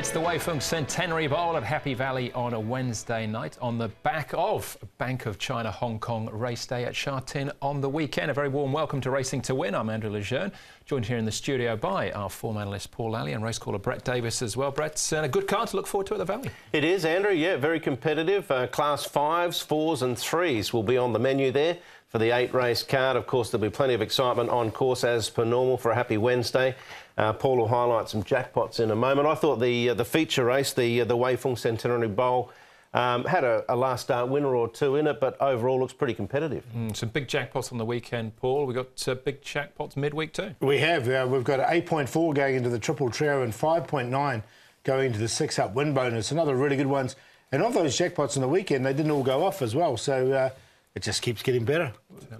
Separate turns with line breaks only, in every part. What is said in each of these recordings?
It's the Weifeng Centenary Bowl at Happy Valley on a Wednesday night on the back of Bank of China Hong Kong race day at Sha Tin on the weekend. A very warm welcome to Racing to Win. I'm Andrew Lejeune, joined here in the studio by our form analyst Paul Lally and race caller Brett Davis as well. Brett, a good card to look forward to at the Valley. It is, Andrew. Yeah, very competitive. Class 5s, 4s and 3s will be on the menu there for the 8-race card. Of course, there'll be plenty of excitement on course as per normal for a happy Wednesday. Paul will highlight some jackpots in a moment. I thought the feature race, the Weifeng Centenary Bowl, had a last start winner or two in it, but overall looks pretty competitive.
Some big jackpots on the weekend, Paul. We've got big jackpots midweek too.
We have. We've got 8.4 going into the triple trio and 5.9 going into the 6-up win bonus. Another really good ones. And of those jackpots on the weekend, they didn't all go off as well. So it just keeps getting better.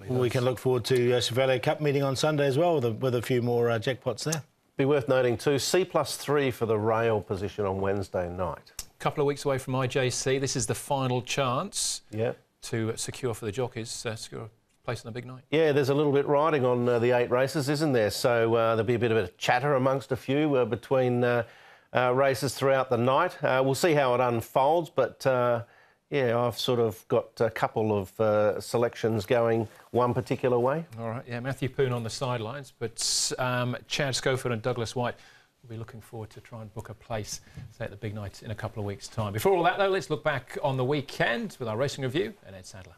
We can look forward to Chevalier Cup meeting on Sunday as well with a few more jackpots there.
Be worth noting too, C+3 for the rail position on Wednesday night.
A couple of weeks away from IJC. This is the final chance to secure for the jockeys, secure a place on the big night. Yeah,
there's a little bit riding on the 8 races, isn't there? So there'll be a bit of a chatter amongst a few between races throughout the night. We'll see how it unfolds, but yeah, I've sort of got a couple of selections going one particular way.
All right, yeah, Matthew Poon on the sidelines, but Chad Schofield and Douglas White will be looking forward to try and book a place, say, at the big night in a couple of weeks' time. Before all that, though, let's look back on the weekend with our racing review and Ed Sadler.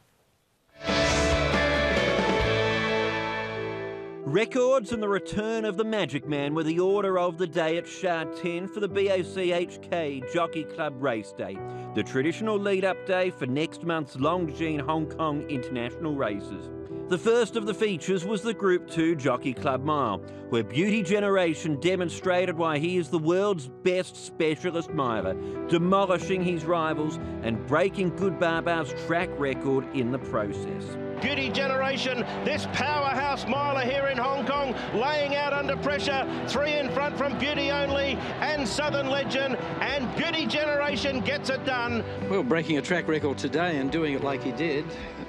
Records and the return of the Magic Man were the order of the day at Sha Tin for the BOCHK Jockey Club Race Day, the traditional lead-up day for next month's Longines Hong Kong International Races. The first of the features was the Group 2 Jockey Club Mile, where Beauty Generation demonstrated why he is the world's best specialist miler, demolishing his rivals and breaking Good Barbar's track record in the process.
Beauty Generation, this powerhouse miler here in Hong Kong, laying out under pressure. 3 in front from Beauty Only and Southern Legend, and Beauty Generation gets it done.
Well, breaking a track record today and doing it like he did,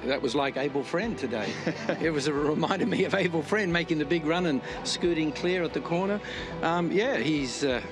that was like Abel Friend today. It was a reminder me of Abel Friend making the big run and scooting clear at the corner. Yeah, he's a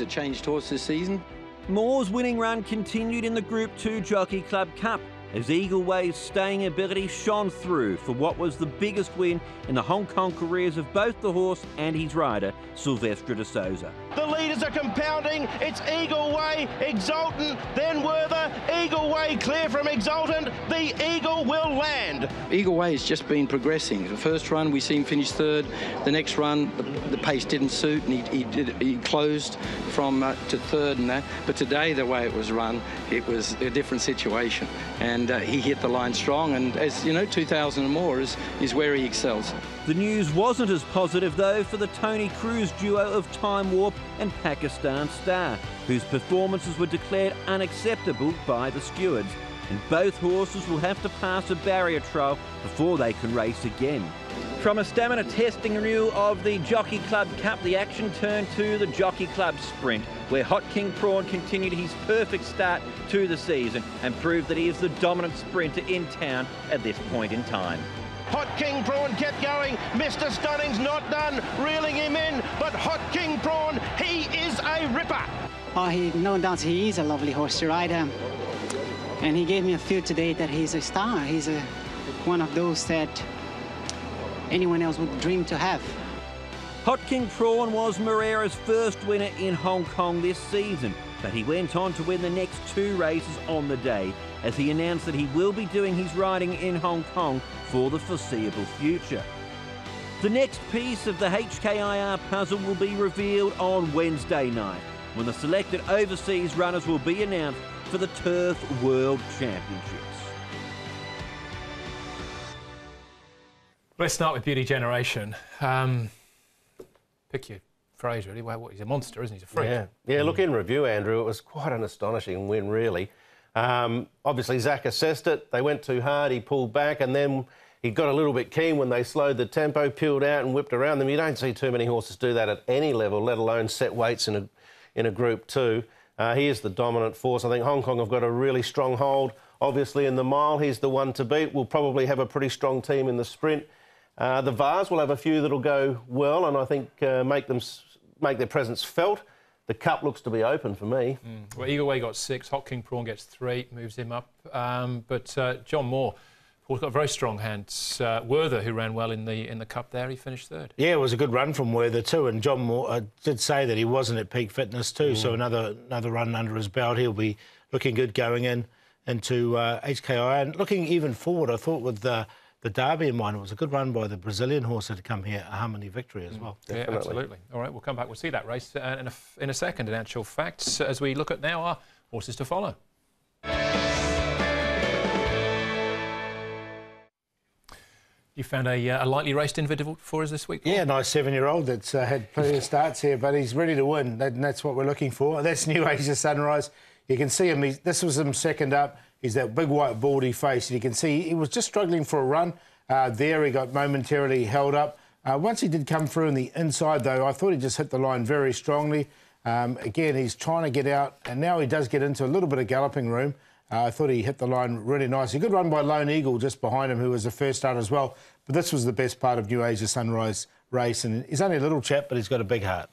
changed horse this season.
Moore's winning run continued in the Group 2 Jockey Club Cup, as Eagle Way's staying ability shone through for what was the biggest win in the Hong Kong careers of both the horse and his rider, Silvestre de Souza.
The leaders are compounding. It's Eagle Way, Exultant, then Werther. Eagle Way clear from Exultant. The Eagle will land.
Eagle Way has just been progressing. The first run, we see him finish third. The next run, the pace didn't suit, and he closed from to third and that. But today, the way it was run, it was a different situation. And he hit the line strong, and as you know, 2,000 and more is where he excels.
The news wasn't as positive, though, for the Tony Cruz duo of Time Warp and Pakistan Star, whose performances were declared unacceptable by the stewards, and both horses will have to pass a barrier trial before they can race again. From a stamina testing renewal of the Jockey Club Cup, the action turned to the Jockey Club Sprint, where Hot King Prawn continued his perfect start to the season and proved that he is the dominant sprinter in town at this point in time.
Hot King Prawn kept going. Mr. Stunning's not done, reeling him in, but Hot King Prawn, he is a ripper.
Oh, no doubt he is a lovely horse to ride. And he gave me a feel today that he's a star. He's one of those that anyone else would dream to have.
Hot King Prawn was Moreira's first winner in Hong Kong this season, but he went on to win the next 2 races on the day, as he announced that he will be doing his riding in Hong Kong for the foreseeable future. The next piece of the HKIR puzzle will be revealed on Wednesday night, when the selected overseas runners will be announced for the Turf World Championships.
Let's start with Beauty Generation. Pick your phrase, really. Well, he's a monster, isn't he? He's a freak.
Yeah. Look, in review, Andrew, it was quite an astonishing win, really. Obviously, Zach assessed it. They went too hard. He pulled back, and then he got a little bit keen when they slowed the tempo, peeled out and whipped around them. You don't see too many horses do that at any level, let alone set weights in a Group 2. He is the dominant force. I think Hong Kong have got a really strong hold. Obviously, in the mile, he's the one to beat. We'll probably have a pretty strong team in the sprint. The Vars will have a few that'll go well, and I think make their presence felt.
the cup looks to be open for me.
Well, Eagle Way got 6, Hot King Prawn gets 3, moves him up. But John Moore, Paul's got a very strong hand. Werther, who ran well in the cup there, he finished 3rd.
Yeah, it was a good run from Werther too, and John Moore did say that he wasn't at peak fitness too, so another run under his belt. He'll be looking good going into HKI, and looking even forward, I thought with the Derby in mind, it was a good run by the Brazilian horse that had come here, a Harmony Victory as well.
Yeah, absolutely. All right, we'll come back. We'll see that race in a second, in actual fact, as we look at now our horses to follow. You found a lightly raced individual for us this week, Paul?
Yeah, nice 7-year-old that's had plenty of starts here, but he's ready to win, and that's what we're looking for. That's New Asia Sunrise. You can see him, this was him second up. He's that big white baldy face, and you can see he was just struggling for a run. There he got momentarily held up. Once he did come through in the inside, though, I thought he just hit the line very strongly. Again, he's trying to get out, and now he does get into a little bit of galloping room. I thought he hit the line really nice. A good run by Lone Eagle just behind him, who was the first start as well. But this was the best part of New Asia Sunrise race, and he's only a little chap, but he's got a big heart.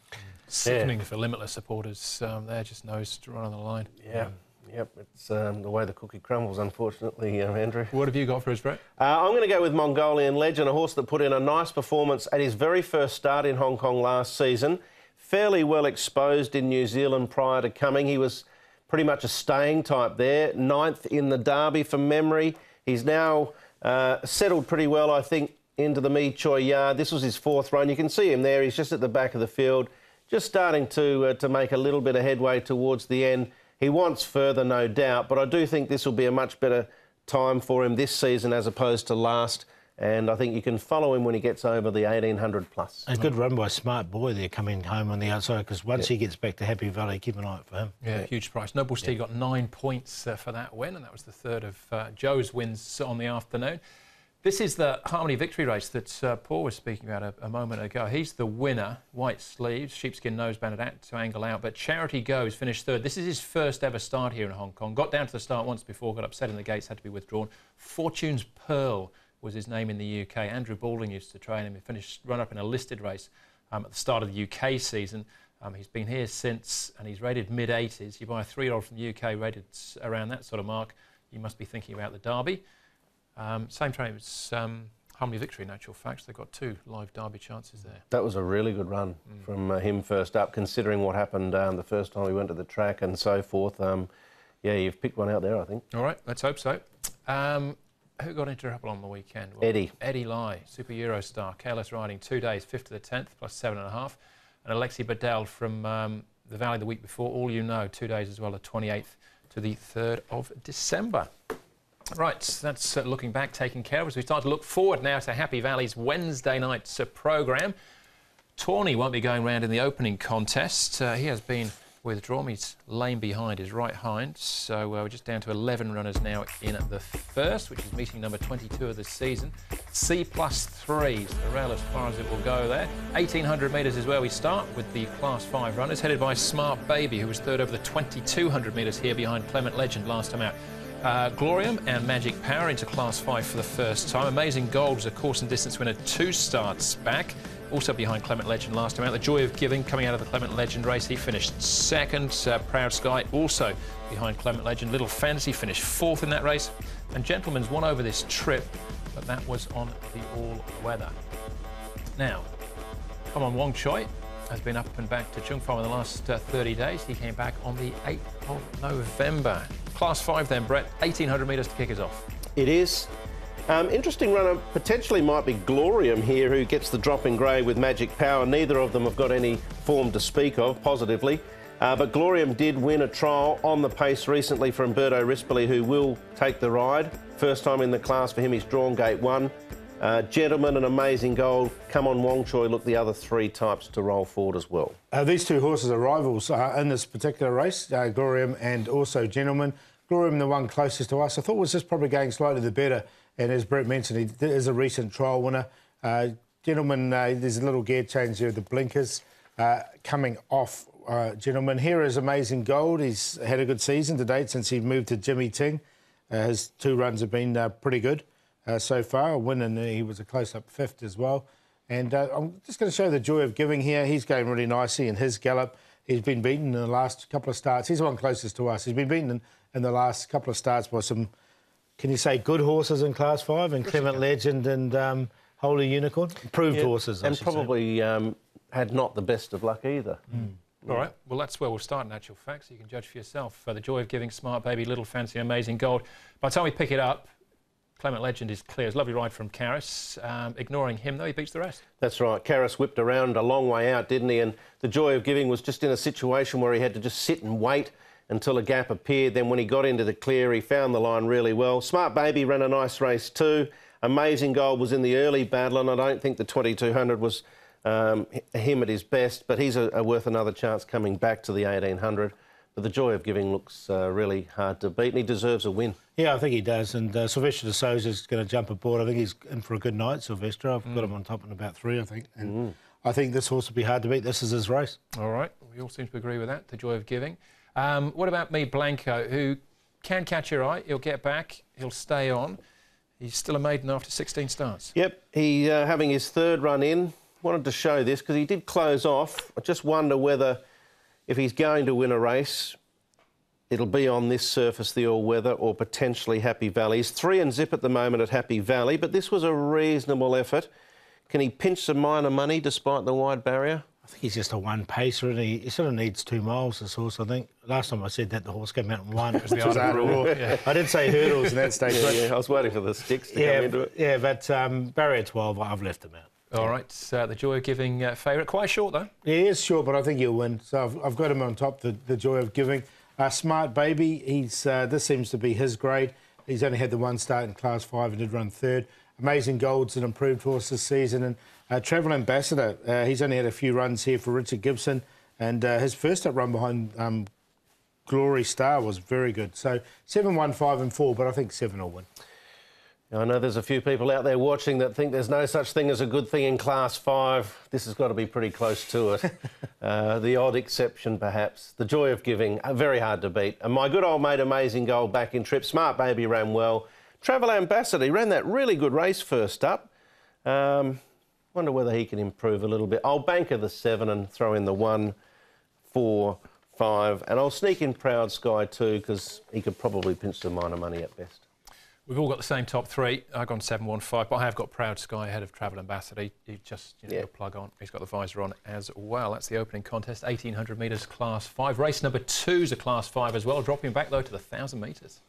Sickening for Limitless supporters. There just knows to run on the line.
Yeah. Yep, it's the way the cookie crumbles, unfortunately, Andrew.
What have you got for us, Brett?
I'm going to go with Mongolian Legend, a horse that put in a nice performance at his very first start in Hong Kong last season. Fairly well exposed in New Zealand prior to coming. He was pretty much a staying type there. 9th in the Derby from memory. He's now settled pretty well, I think, into the Mi Choi yard. This was his 4th run. You can see him there. He's just at the back of the field, just starting to make a little bit of headway towards the end. He wants further, no doubt, but I do think this will be a much better time for him this season as opposed to last, and I think you can follow him when he gets over the 1800 plus.
A good run by Smart Boy there, coming home on the outside, because once he gets back to Happy Valley, keep an eye out for him.
Yeah, huge price. Noble Steed got 9 points for that win, and that was the 3rd of Joe's wins on the afternoon. This is the Harmony Victory race that Paul was speaking about a moment ago. He's the winner, white sleeves, sheepskin noseband to angle out, but Charity Goes finished 3rd. This is his first ever start here in Hong Kong. Got down to the start once before, got upset in the gates, had to be withdrawn. Fortune's Pearl was his name in the UK. Andrew Balding used to train him. He finished run-up in a listed race at the start of the UK season. He's been here since, and he's rated mid-80s. You buy a 3-year-old from the UK rated around that sort of mark, you must be thinking about the Derby. Same train as Harmony Victory, in actual fact. They've got 2 live Derby chances there.
That was a really good run from him first up, considering what happened the first time we went to the track and so forth. Yeah, you've picked one out there, I think.
All right, let's hope so. Who got into trouble on the weekend? Well, Eddie Lai, Super Eurostar, careless riding, 2 days, 5th to the 10th, plus 7.5. And Alexi Bedell from the Valley the week before, All You Know, 2 days as well, the 28th to the 3rd of December. Right, that's looking back, taken care of. As we start to look forward now to Happy Valley's Wednesday night programme. Tawny won't be going round in the opening contest. He has been withdrawn. He's lame behind his right hind. So we're just down to 11 runners now in at the first, which is meeting number 22 of the season. C+3 is the rail as far as it will go there. 1,800 metres is where we start with the Class 5 runners, headed by Smart Baby, who was 3rd over the 2,200 metres here behind Clement Legend last time out. Glorium and Magic Power into Class 5 for the first time. Amazing Gold was a course and distance winner 2 starts back, also behind Clement Legend last time out. The Joy of Giving coming out of the Clement Legend race, he finished 2nd. Proud Sky also behind Clement Legend. Little Fantasy finished 4th in that race, and Gentleman's won over this trip, but that was on the all-weather. Now, come on, Wong Choi has been up and back to Chung Farm in the last 30 days. He came back on the 8th of November. Class 5 then, Brett, 1,800 metres to kick us off.
It is. Interesting runner potentially might be Glorium here, who gets the drop in grey with Magic Power. Neither of them have got any form to speak of positively. But Glorium did win a trial on the pace recently for Umberto Rispoli, who will take the ride. First time in the class for him, he's drawn gate 1. Gentleman and Amazing Gold, Come On Wong Choi, look the other 3 types to roll forward as well.
These 2 horses are rivals in this particular race, Glorium and also Gentleman. Glorium, the one closest to us, I thought was just probably going slightly the better. And as Brett mentioned, he is a recent trial winner. Gentleman, there's a little gear change there, the blinkers coming off. Gentleman, here is Amazing Gold. He's had a good season to date since he moved to Jimmy Ting. His 2 runs have been pretty good. So far, a win, and he was a close-up 5th as well. And I'm just going to show the Joy of Giving here. He's going really nicely in his gallop. He's been beaten in the last couple of starts. He's the one closest to us. He's been beaten in the last couple of starts by some, can you say, good horses in Class 5, and Clement Legend and Holy Unicorn? Improved horses, I
and
should
probably had not the best of luck either.
All right, well, that's where we'll start in actual fact, so you can judge for yourself. The Joy of Giving, Smart Baby, Little Fancy, Amazing Gold. By the time we pick it up, Clement Legend is clear. It's a lovely ride from Karras. Ignoring him, though, he beats the rest.
That's right. Karras whipped around a long way out, didn't he? And the Joy of Giving was just in a situation where he had to just sit and wait until a gap appeared. Then when he got into the clear, he found the line really well. Smart Baby ran a nice race too. Amazing Gold was in the early battle, and I don't think the 2200 was him at his best, but he's worth another chance coming back to the 1800. But the Joy of Giving looks really hard to beat, and he deserves a win.
Yeah, I think he does. And Sylvester de Souza's going to jump aboard. I think he's in for a good night, Sylvester. I've got him on top in about 3, I think. And I think this horse will be hard to beat. This is his race.
All right, we all seem to agree with that, the Joy of Giving. What about Me Blanco, who can catch your eye? He'll get back, he'll stay on. He's still a maiden after 16 starts.
Yep, he having his 3rd run in. Wanted to show this because he did close off. I just wonder whether, if he's going to win a race, it'll be on this surface, the all-weather, or potentially Happy Valley. He's 3 and zip at the moment at Happy Valley, but this was a reasonable effort. Can he pinch some minor money despite the wide barrier?
I think he's just a one-pacer, and he sort of needs 2 miles, this horse, I think. Last time I said that, the horse came out and won. Which was
yeah.
I did say hurdles in that stage.
Yeah, I was waiting for the sticks to come into it.
Yeah, but barrier 12, I've left him out.
All right, the Joy of Giving favourite. Quite short, though.
Yeah, he is short, but I think he'll win. So I've got him on top, the Joy of Giving. Smart Baby, this seems to be his grade. He's only had the 1 start in Class 5 and did run 3rd. Amazing Gold's an improved horse this season. And Travel Ambassador, he's only had a few runs here for Richard Gibson. And his first up run behind Glory Star was very good. So 7, 1, 5 and 4, but I think 7 will win.
I know there's a few people out there watching that think there's no such thing as a good thing in Class 5. This has got to be pretty close to it. The odd exception, perhaps. The Joy of Giving, very hard to beat. And my good old mate, Amazing Gold, back in trip. Smart Baby ran well. Travel Ambassador, he ran that really good race first up. Wonder whether he can improve a little bit. I'll banker the 7 and throw in the 1, 4, 5. And I'll sneak in Proud Sky too, because he could probably pinch some minor money at best.
We've all got the same top 3. I've gone 7, 1, 5, but I have got Proud Sky ahead of Travel Ambassador. He just, he'll plug on. He's got the visor on as well. That's the opening contest, 1,800 metres Class 5. Race number 2 is a Class 5 as well, dropping back, though, to the 1,000 metres.